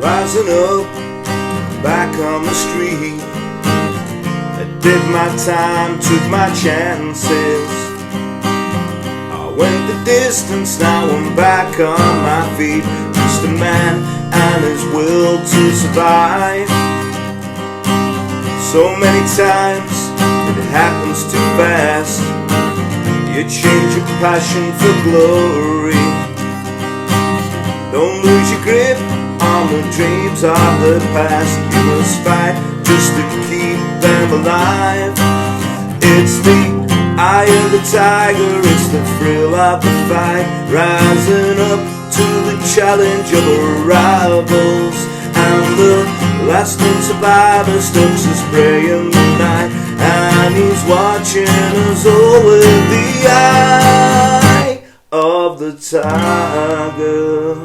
Rising up, back on the street. I did my time, took my chances. I went the distance, now I'm back on my feet. Just a man and his will to survive. So many times it happens too fast. You change your passion for glory. Don't lose your grip on the dreams of the past. You must fight just to keep them alive. It's the eye of the tiger, it's the thrill of the fight. Rising up to the challenge of the rivals. And the lasting survivor stucks his prey in the night. And he's watching us all with the eye of the tiger.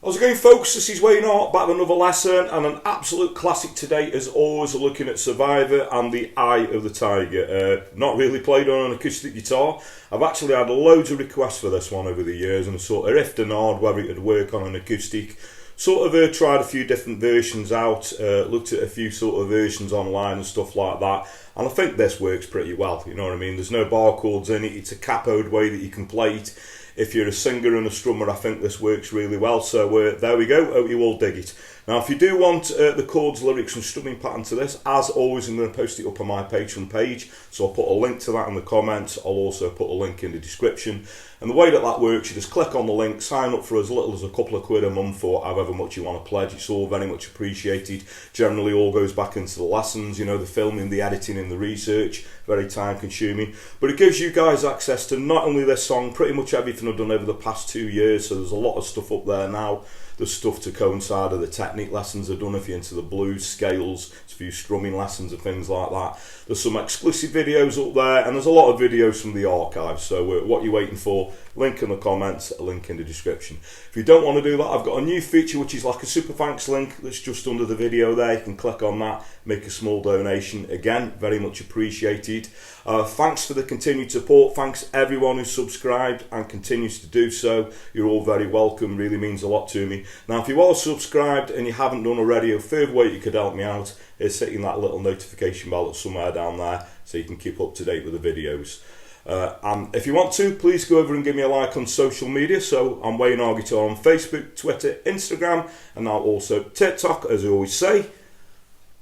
How's it going, folks? This is Wayne Hart, back with another lesson and an absolute classic today as always, looking at Survivor and the Eye of the Tiger. Not really played on an acoustic guitar. I've actually had loads of requests for this one over the years and sort of ifed and hard whether it would work on an acoustic. Sort of tried a few different versions out, looked at a few sort of versions online and stuff like that, and I think this works pretty well, you know what I mean? There's no bar chords in it, it's a capoed way that you can play it. If you're a singer and a strummer, I think this works really well, so there we go, hope you all dig it. Now if you do want the chords, lyrics and strumming pattern to this, as always I'm going to post it up on my Patreon page, so I'll put a link to that in the comments. I'll also put a link in the description. And the way that works, you just click on the link, sign up for as little as a couple of quid a month or however much you want to pledge. It's all very much appreciated. Generally all goes back into the lessons, you know, the filming, the editing and the research. Very time consuming. But it gives you guys access to not only this song, pretty much everything I've done over the past 2 years. So there's a lot of stuff up there now. There's stuff to coincide with the technique lessons I've done if you're into the blues, scales, a few strumming lessons and things like that. There's some exclusive videos up there and there's a lot of videos from the archive. So what you're waiting for, link in the comments, a link in the description. If you don't want to do that, I've got a new feature which is like a super thanks link that's just under the video there. You can click on that, make a small donation. Again, very much appreciated. Thanks for the continued support. Thanks everyone who's subscribed and continues to do so. You're all very welcome, really means a lot to me. Now if you are subscribed and you haven't done already, a further way you could help me out is hitting that little notification bell that's somewhere down there so you can keep up to date with the videos. And if you want to, please go over and give me a like on social media. So I'm Wayne Hart Guitar on Facebook, Twitter, Instagram and now also TikTok. As I always say,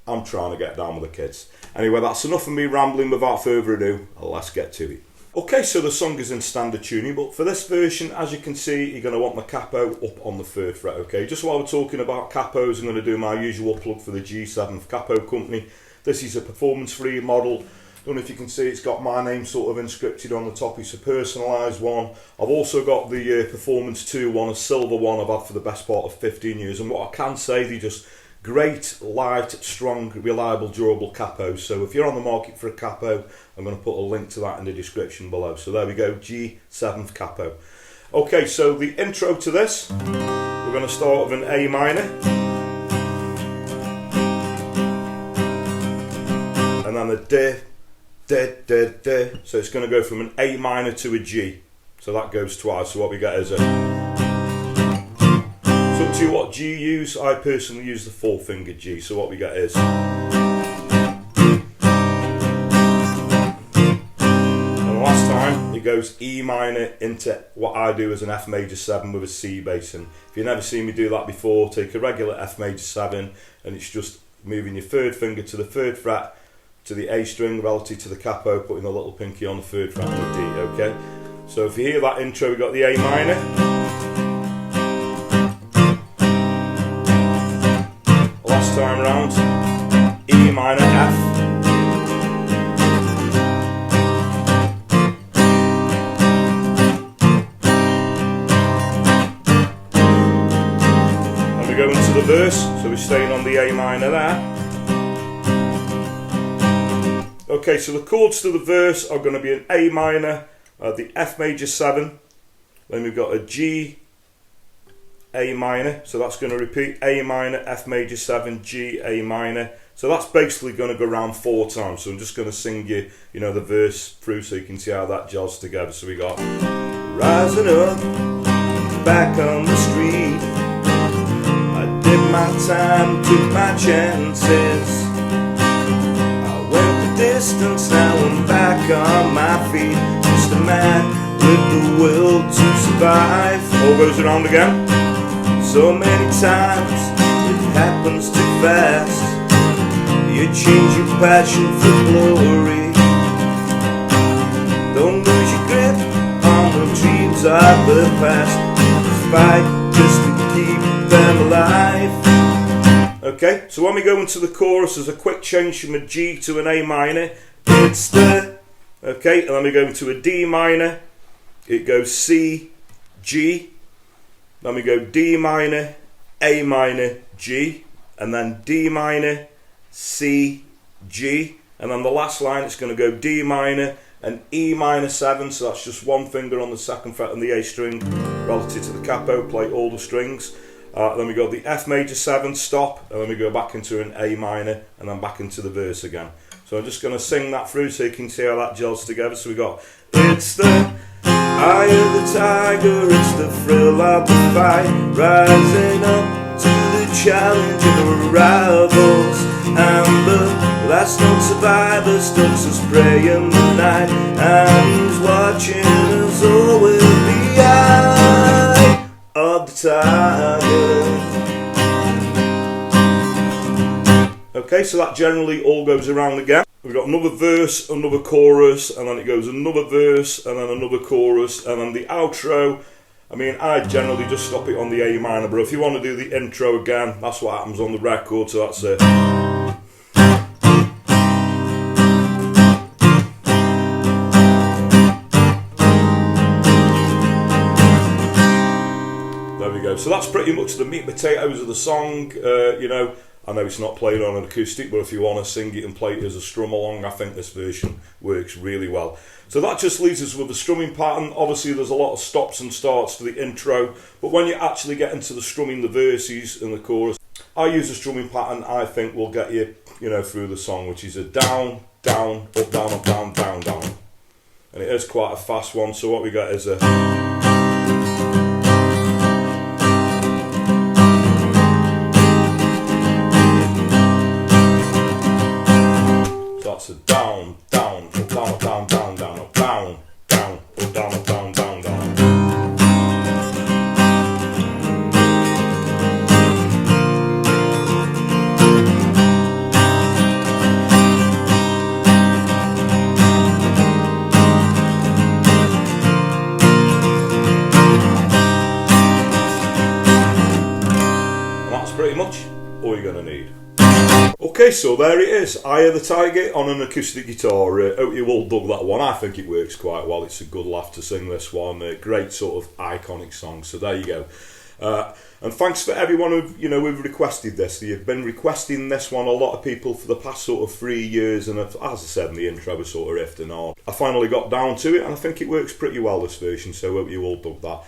I'm trying to get down with the kids. Anyway, that's enough of me rambling. Without further ado, let's get to it. Okay, so the song is in standard tuning, but for this version, as you can see, you're going to want the capo up on the 3rd fret, okay? Just while we're talking about capos, I'm going to do my usual plug for the G7th Capo company. This is a performance-free model. Don't know if you can see, it's got my name sort of inscripted on the top. It's a personalised one. I've also got the Performance 2 one, a silver one I've had for the best part of 15 years. And what I can say, they're just great, light, strong, reliable, durable capos. So if you're on the market for a capo, I'm going to put a link to that in the description below. So there we go, G7th Capo. Okay, so the intro to this, we're going to start with an A minor. And then a D. So it's going to go from an A minor to a G. So that goes twice. So what we get is a... It's up to you what G you use. I personally use the 4-finger G. So what we get is... And last time it goes E minor into what I do as an F major 7 with a C bass. And if you've never seen me do that before, take a regular F major 7 and it's just moving your 3rd finger to the 3rd fret to the A string relative to the capo, putting the little pinky on the 3rd fret and the D, okay? So if you hear that intro, we've got the A minor. Last time round, E minor, F. And we go into the verse, so we're staying on the A minor there. Okay, so the chords to the verse are going to be an A minor, the F major 7, then we've got a G, A minor, so that's going to repeat A minor, F major 7, G, A minor. So that's basically going to go around 4 times. So I'm just going to sing you, the verse through so you can see how that gels together. So we got rising up, back on the street. I my time, took my chances. I went the distance, now I'm back on my feet. Just a man with the will to survive. All goes around again. So many times it happens too fast. You change your passion for glory. Don't lose your grip on the dreams of the past. Fight just to keep them alive. Okay, so when we go into the chorus, there's a quick change from a G to an A minor. It's the, okay, and then we go into a D minor. It goes C, G. Then we go D minor, A minor, G. And then D minor, C, G. And then the last line, it's going to go D minor and E minor 7. So that's just one finger on the second fret on the A string relative to the capo. Play all the strings. Then we go the F major 7, stop, and then we go back into an A minor, and then back into the verse again. So I'm just going to sing that through so you can see how that gels together. So we got, it's the eye of the tiger, it's the thrill of the fight, rising up to the challenge of the rivals, and the last known survivor stalks his prey in the night, and he's watching us all with the eye of the tiger. Okay, so that generally all goes around again. We've got another verse, another chorus, and then it goes another verse, and then another chorus, and then the outro. I mean, I generally just stop it on the A minor, but if you want to do the intro again, that's what happens on the record, so that's it. There we go. So that's pretty much the meat and potatoes of the song. You know, I know it's not played on an acoustic, but if you want to sing it and play it as a strum along, I think this version works really well. So that just leaves us with the strumming pattern. Obviously there's a lot of stops and starts for the intro, but when you actually get into the strumming, the verses and the chorus, I use a strumming pattern I think will get you, you know, through the song, which is a down, down, up, down, up, down, down, down. And it is quite a fast one, so what we got is a... That's a down, down, up, down, down, down, down, up, down, down, up, down, up, down, down, down. And that's pretty much all you're going to need. Okay, so there it is, Eye of the Tiger on an acoustic guitar. Hope you all dug that one. I think it works quite well. It's a good laugh to sing this one. Great sort of iconic song. So there you go. And thanks for everyone who've requested this. You've been requesting this one, a lot of people, for the past sort of 3 years, and as I said in the intro, we sort of riffed and all. I finally got down to it, and I think it works pretty well, this version, so I hope you all dug that.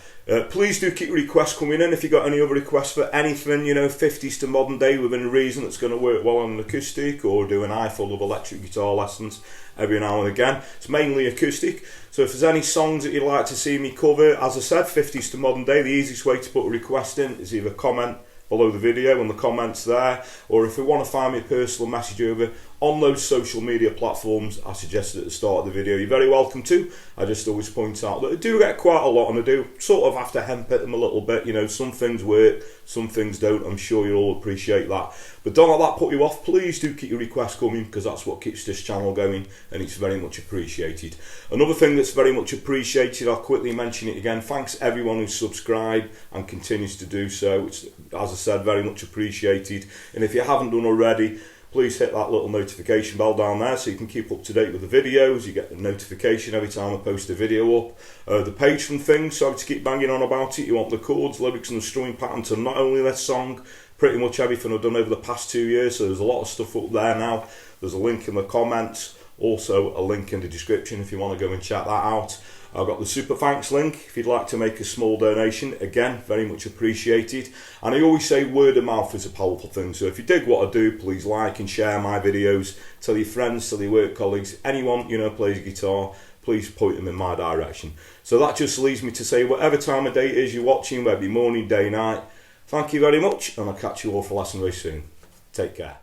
Please do keep requests coming in. If you've got any other requests for anything, 50s to modern day within reason that's going to work well on an acoustic, or do an eye full of electric guitar lessons every now and again. It's mainly acoustic, so if there's any songs that you'd like to see me cover, as I said, 50s to modern day, the easiest way to put a request in is either comment below the video and the comments there, or if you want to find me a personal message over on those social media platforms I suggested at the start of the video, you're very welcome to. I just always point out that I do get quite a lot, and I do sort of have to hemp at them a little bit. Some things work, some things don't. I'm sure you'll all appreciate that, but don't let that put you off. Please do keep your requests coming, because that's what keeps this channel going, and it's very much appreciated. Another thing that's very much appreciated, I'll quickly mention it again, thanks everyone who's subscribed and continues to do so. It's, as I said, very much appreciated, and if you haven't done already, please hit that little notification bell down there so you can keep up to date with the videos. You get a notification every time I post a video up. The page from things, sorry to keep banging on about it. You want the chords, lyrics and the strumming pattern to not only this song, pretty much everything I've done over the past 2 years, so there's a lot of stuff up there now. There's a link in the comments, also a link in the description if you want to go and check that out. I've got the super thanks link if you'd like to make a small donation. Again, very much appreciated. And I always say word of mouth is a powerful thing. So if you dig what I do, please like and share my videos. Tell your friends, tell your work colleagues, anyone plays guitar, please point them in my direction. So that just leaves me to say, whatever time of day it is you're watching, whether it be morning, day, night, Thank you very much, and I'll catch you all for lesson very soon. Take care.